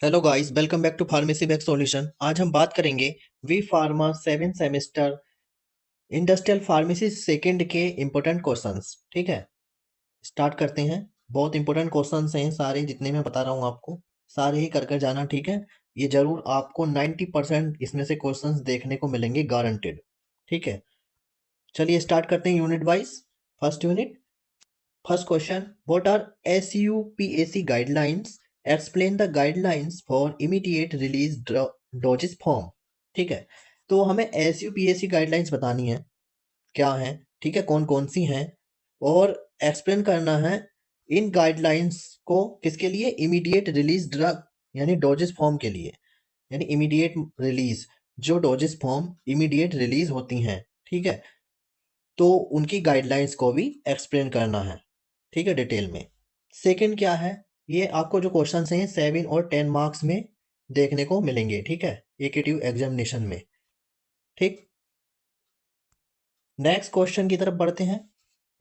Hello guys, welcome back to pharmacy back solution. आज हम बात करेंगे B pharma 7 semester industrial pharmacy second के इम्पोर्टेंट क्वेश्चंस। ठीक है, स्टार्ट करते हैं। बहुत इंपॉर्टेंट क्वेश्चंस हैं सारे, जितने मैं बता रहा हूँ आपको सारे ही कर कर जाना। ठीक है, ये जरूर आपको 90% इसमें से क्वेश्चंस देखने को मिलेंगे, गारंटेड। ठीक है, चलिए स्टार्ट करते हैं unit wise. First unit, first question, what are SUPAC guidelines, explain the guidelines for immediate release doses form. ठीक है, तो हमें SUPAC गाइडलाइंस बतानी है, क्या है, ठीक है, कौन कौन सी हैं, और एक्सप्लेन करना है इन गाइडलाइंस को किसके लिए, इमीडिएट रिलीज ड्रग यानी डोजेस फॉर्म के लिए, यानी इमीडिएट रिलीज, जो डोजेस फॉर्म इमीडिएट रिलीज होती हैं। ठीक है, तो उनकी गाइडलाइंस को भी एक्सप्लेन करना है, ठीक है, डिटेल में। सेकंड क्या है, ये आपको जो क्वेश्चन हैं 7 और 10 मार्क्स में देखने को मिलेंगे। ठीक है, एकेटिव एग्जामिनेशन में। ठीक, नेक्स्ट क्वेश्चन की तरफ बढ़ते हैं।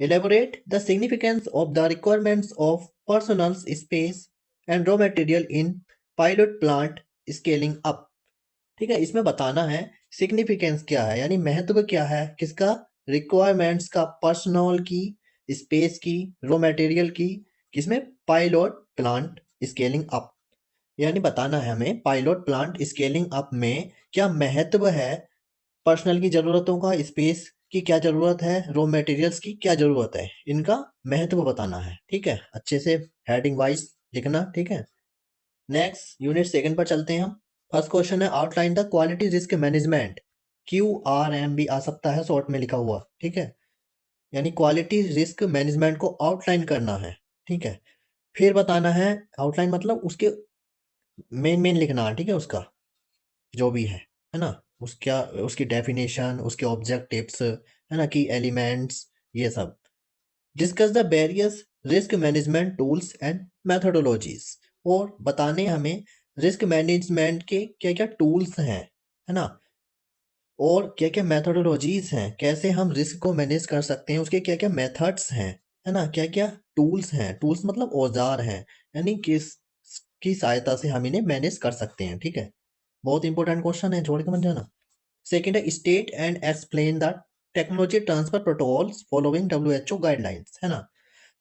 Elaborate the significance of the requirements of personal space and raw material in pilot plant scaling up. ठीक है, इसमें बताना है सिग्निफिकेंस क्या है, यानी महत्व क्या है किसका, रिक्वायरमेंट्स का, पर्सनल की, स्पेस की, रॉ मटेरियल की, किसमें, पायलट प्लांट स्केलिंग अप। यानी बताना है हमें पायलट प्लांट स्केलिंग अप में क्या महत्व है, पर्सनल की जरूरतों का, स्पेस की क्या जरूरत है, रॉ मटेरियल्स की क्या जरूरत है, इनका महत्व बताना है। ठीक है, अच्छे से हेडिंग वाइज लिखना। ठीक है, नेक्स्ट यूनिट सेकंड पर चलते हैं हम। फर्स्ट क्वेश्चन है, outline the quality risk management. QRM भी आ सकता है शॉर्ट में लिखा हुआ। ठीक है, यानी क्वालिटी रिस्क मैनेजमेंट को आउटलाइन करना है। ठीक है, फिर बताना है, आउटलाइन मतलब उसके मेन मेन लिखना है। ठीक है, उसका जो भी है ना, उसका उसकी डेफिनेशन, उसके ऑब्जेक्टिव्स, है ना, की एलिमेंट्स, ये सब। Discuss the various risk management tools and methodologies, और बताने हमें रिस्क मैनेजमेंट के क्या क्या टूल्स हैं, है ना, और क्या क्या मेथोडोलॉजीज हैं, कैसे हम रिस्क को मैनेज कर सकते हैं, उसके क्या क्या मेथड्स हैं, है ना, क्या क्या टूल्स हैं, टूल्स मतलब औजार हैं, यानी किस की सहायता से हम इन्हें मैनेज कर सकते हैं। ठीक है, बहुत इंपॉर्टेंट क्वेश्चन है, छोड़ के मत जाना। सेकेंड है, state and explain the technology transfer protocols following WHO guidelines, है ना,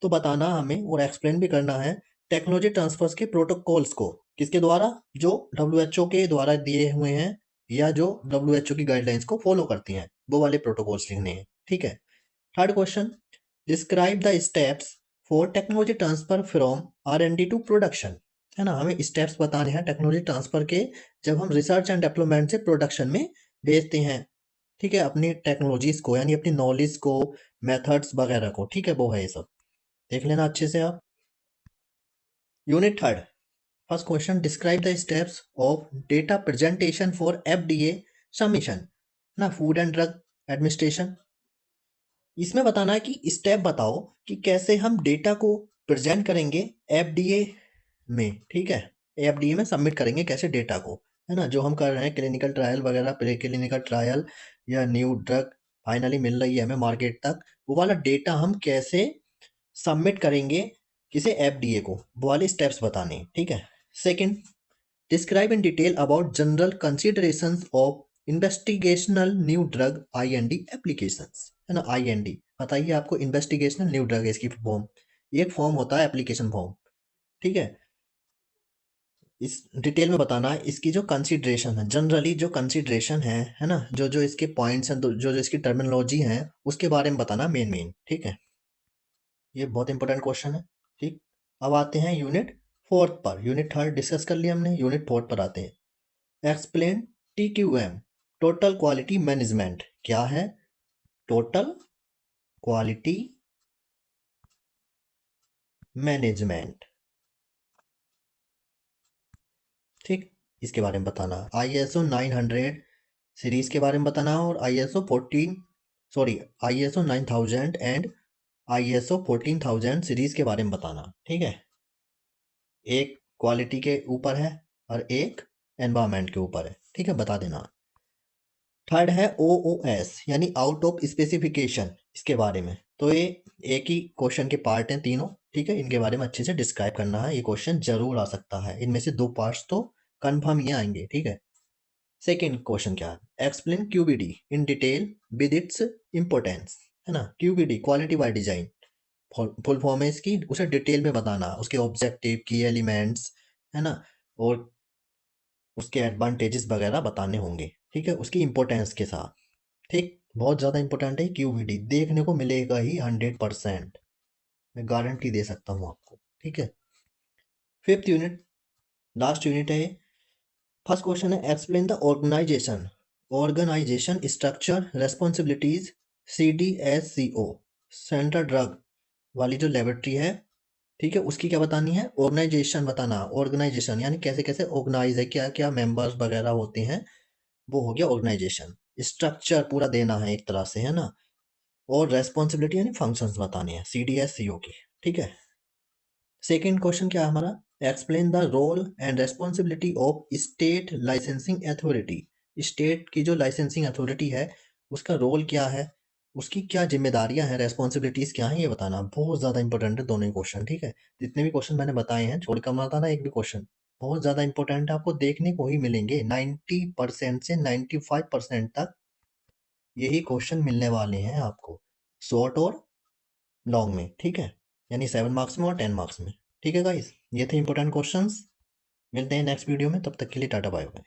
तो बताना हमें और एक्सप्लेन भी करना है टेक्नोलॉजी ट्रांसफर्स के प्रोटोकॉल्स को, किसके द्वारा, जो WHO के द्वारा दिए हुए हैं, या जो WHO की गाइडलाइंस को फॉलो करती हैं, वो वाले प्रोटोकॉल्स लिखने हैं। ठीक है, third question, describe the steps for technology transfer from R&D to production, है ना, हमें स्टेप्स बताने हैं टेक्नोलॉजी ट्रांसफर के, जब हम रिसर्च एंड डेवलपमेंट से प्रोडक्शन में भेजते हैं। ठीक है, अपनी टेक्नोलॉजीज को, यानी अपनी नॉलेज को, मेथड्स वगैरह को। ठीक है, वो है ये सब, देख लेना अच्छे से आप। Unit third, first question, describe the steps of data presentation for FDA submission, ना, फूड एंड ड्रग एडमिनिस्ट्रेशन। इसमें बताना है कि स्टेप बताओ कि कैसे हम डेटा को प्रेजेंट करेंगे FDA में। ठीक है, FDA में सबमिट करेंगे कैसे डेटा को, है ना, जो हम कर रहे हैं क्लिनिकल ट्रायल वगैरह, प्री क्लिनिकल ट्रायल, या न्यू ड्रग फाइनली मिल रही है हमें मार्केट तक, वो वाला डेटा हम कैसे सबमिट करेंगे, किसे, FDA को, वो वाले स्टेप्स बताने हैं। ठीक है, second, describe in detail about general considerations of investigational new drug IND applications, है ना, IND बताइए आपको, इन्वेस्टिगेशनल न्यू ड्रग इसकी फॉर्म, एक फॉर्म होता है एप्लीकेशन फॉर्म। ठीक है, इस डिटेल में बताना है इसकी जो कंसिडरेशन है, जनरली जो कंसिडरेशन है ना, जो जो इसके पॉइंट्स हैं, जो जो इसकी टर्मिनोलॉजी है, उसके बारे में बताना मेन मेन। ठीक है, ये बहुत इंपॉर्टेंट क्वेश्चन है। ठीक, अब आते हैं यूनिट फोर्थ पर। यूनिट थर्ड डिस्कस कर लिया हमने, यूनिट फोर्थ पर आते हैं। Explain TQM, total quality management, क्या है, टोटल क्वालिटी मैनेजमेंट। ठीक, इसके बारे में बताना, ISO 900 सीरीज के बारे में बताना, और ISO 9000 एंड ISO 14000 सीरीज के बारे में बताना। ठीक है, एक क्वालिटी के ऊपर है और एक एनवायरमेंट के ऊपर है। ठीक है, बता देना। थर्ड है OOS, यानी आउट ऑफ स्पेसिफिकेशन, इसके बारे में, तो ये एक ही क्वेश्चन के पार्ट हैं तीनों। ठीक है, इनके बारे में अच्छे से डिस्क्राइब करना है, ये क्वेश्चन जरूर आ सकता है, इनमें से दो पार्ट्स तो कन्फर्म ये आएंगे, ठीक है। सेकेंड क्वेश्चन क्या है, explain QBD in detail with its importance, है ना। QBD quality by design full form है इसकी, उसे डिटेल में बताना, उसके ऑब्जेक्टिव की एलिमेंट्स, है ना, और उसके एडवांटेजेस वगैरह बताने होंगे, ठीक है, उसकी इंपॉर्टेंस के साथ। ठीक, बहुत ज़्यादा इंपॉर्टेंट है क्यूबीडी, देखने को मिलेगा ही 100%, मैं गारंटी दे सकता हूँ आपको, ठीक है। फिफ्थ यूनिट, लास्ट यूनिट है। फर्स्ट क्वेश्चन है, explain the organisation structure responsibilities CDSCO, central drug वाली जो लेबोरेटरी है, ठीक है, उसकी क्या बतानी है, ऑर्गेनाइजेशन बताना। ऑर्गेनाइजेशन यानी कैसे कैसे ऑर्गेनाइज है, क्या क्या मेंबर्स वगैरह होते हैं, वो हो गया ऑर्गेनाइजेशन। स्ट्रक्चर पूरा देना है एक तरह से, है ना, और रेस्पॉन्सिबिलिटी यानी फंक्शंस बताने हैं CDSCO की, ठीक है। सेकेंड क्वेश्चन क्या है हमारा, explain the role and responsibility of state licensing authority. State की जो लाइसेंसिंग अथॉरिटी है उसका रोल क्या है, उसकी क्या जिम्मेदारियां हैं, रेस्पॉन्सिबिलिटीज क्या हैं, ये बताना। बहुत ज्यादा इंपॉर्टेंट है दोनों ही क्वेश्चन, ठीक है। जितने भी क्वेश्चन मैंने बताए हैं छोड़ कर मत बताना एक भी क्वेश्चन, बहुत ज्यादा इंपॉर्टेंट है, आपको देखने को ही मिलेंगे 90% से 95% तक यही क्वेश्चन मिलने वाले हैं आपको, शॉर्ट और लॉन्ग में, ठीक है, यानी 7 मार्क्स में और 10 मार्क्स में, ठीक है गाइस। ये थे इंपॉर्टेंट क्वेश्चंस, मिलते हैं नेक्स्ट वीडियो में, तब तक के लिए टाटा बाय बाय।